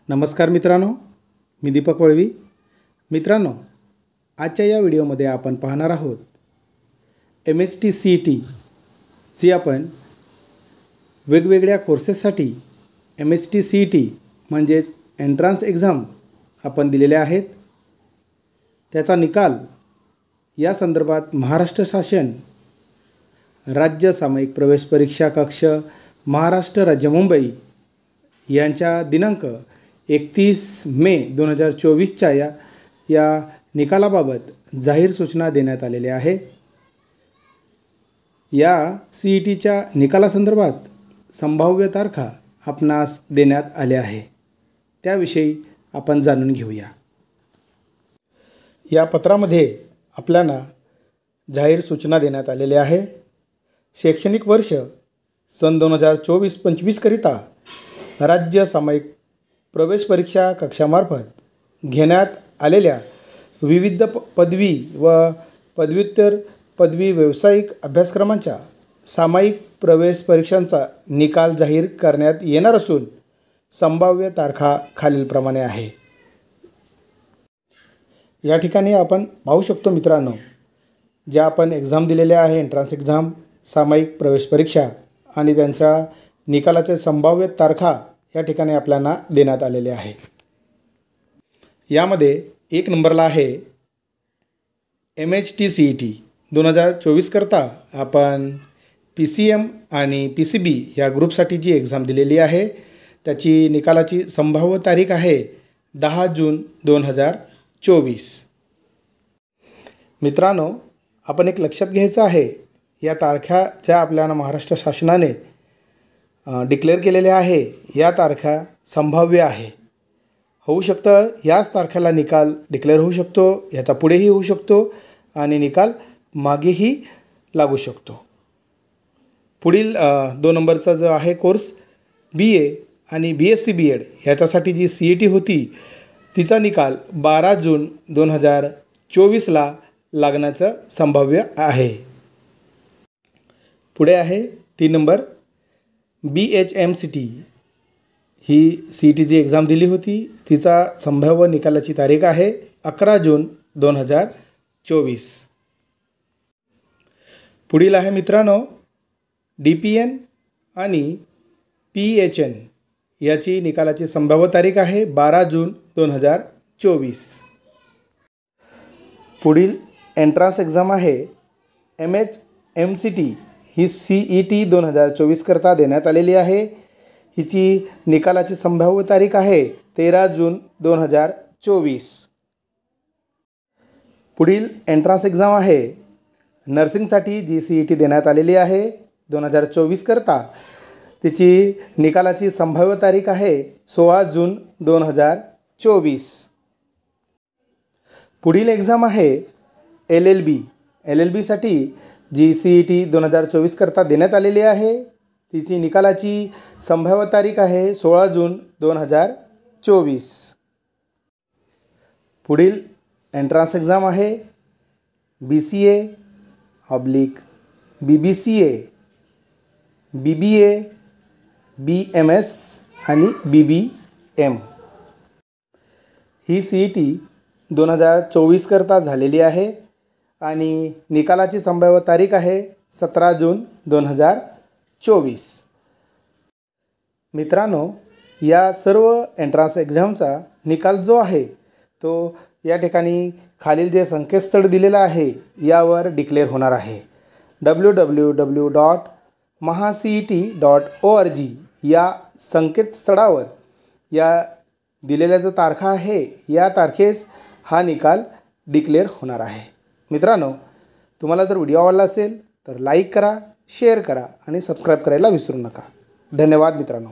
नमस्कार मित्रांनो, मी दीपक वळवी. मित्रांनो, आजच्या या व्हिडिओमध्ये आपण पाहणार आहोत MHT-CET जी आपण वेगवेगळ्या कोर्सेससाठी MHT-CET म्हणजेच एंट्रन्स एक्झाम आपण दिलेल्या आहेत. त्याचा निकाल या संदर्भात महाराष्ट्र शासन राज्य सामायिक प्रवेश परीक्षा कक्ष महाराष्ट्र राज्य मुंबई यांच्या दिनांक 31 मे 2024च्या या निकालाबाबत जाहीर सूचना देण्यात आलेल्या आहे. या CETच्या निकालासंदर्भात संभाव्य तारखा आपणास देण्यात आल्या आहे. त्याविषयी आपण जाणून घेऊया. या पत्रामध्ये आपल्याला जाहीर सूचना देण्यात आलेल्या आहे. शैक्षणिक वर्ष सन 2024-25 करिता राज्य सामायिक प्रवेश परीक्षा कक्षामार्फत घेण्यात आलेल्या विविध पदवी व पदव्युत्तर पदवी व्यावसायिक अभ्यासक्रमांच्या सामायिक प्रवेश परीक्षांचा निकाल जाहीर करण्यात येणार असून संभाव्य तारखा खालीलप्रमाणे आहे. या ठिकाणी आपण पाहू शकतो मित्रांनो, ज्या आपण एक्झाम दिलेल्या आहे एंट्रन्स एक्झाम सामायिक प्रवेश परीक्षा आणि त्यांच्या निकालाचे संभाव्य तारखा या ठिकाणी आपल्याला देण्यात आलेले आहे. यामध्ये 1 नंबरला आहे MHT-CET 2024 करता आपण PCM आणि PCB या ग्रुपसाठी जी एक्झाम दिलेली आहे त्याची निकालाची संभाव्य तारीख आहे 10 जून 2024. मित्रांनो, आपण एक लक्षात घ्यायचं आहे, या तारखा ज्या आपल्याला महाराष्ट्र शासनाने डिक्लेअर केलेल्या आहे या तारखा संभाव्य आहे. होऊ शकतं याच तारखेला निकाल डिक्लेअर होऊ शकतो, याचा पुढेही होऊ शकतो आणि निकाल मागेही लागू शकतो. पुढील 2 नंबरचा जो आहे कोर्स BA आणि BSc B.Ed याच्यासाठी जी CET होती तिचा निकाल 12 जून 2024ला लागण्याचं संभाव्य आहे. पुढे आहे 3 नंबर BHMCT ही CET जी एक्झाम दिली होती तिचा संभाव्य निकालाची तारीख आहे 11 जून 2024. पुढील आहे मित्रांनो DPN आणि PHN याची निकालाची संभाव्य तारीख आहे 12 जून 2024. पुढील एंट्रन्स एक्झाम आहे MHMCT ही CET 2024 करता देण्यात आलेली आहे. हिची निकालाची संभाव्य तारीख आहे 13 जून 2024. पुढील एंट्रन्स एक्झाम आहे नर्सिंगसाठी जी CET देण्यात आलेली आहे 2024 करता. तिची निकालाची संभाव्य तारीख आहे 16 जून 2024. पुढील एक्झाम आहे LLBसाठी जी CET 2024 करता देण्यात आलेली आहे. तिची निकालाची संभाव्य तारीख आहे 16 जून 2024. पुढील एंट्रन्स एक्झाम आहे BCA/BBCA, BBA, BMS आणि BBM. ही CET 2024 करता झालेली आहे आणि निकालाची संभाव्य तारीख आहे 17 जून 2024. मित्रांनो, या सर्व एंट्रन्स एक्झामचा निकाल जो आहे तो या ठिकाणी खालील जे संकेतस्थळ दिलेलं आहे यावर डिक्लेअर होणार आहे. www.mahacet.org या संकेतस्थळावर या दिलेल्या जो तारखा आहे या तारखेस हा निकाल डिक्लेअर होणार आहे. मित्रांनो, तुम्हाला जर व्हिडिओ आवडला असेल तर लाईक करा, शेअर करा आणि सबस्क्राईब करायला विसरू नका. धन्यवाद मित्रांनो.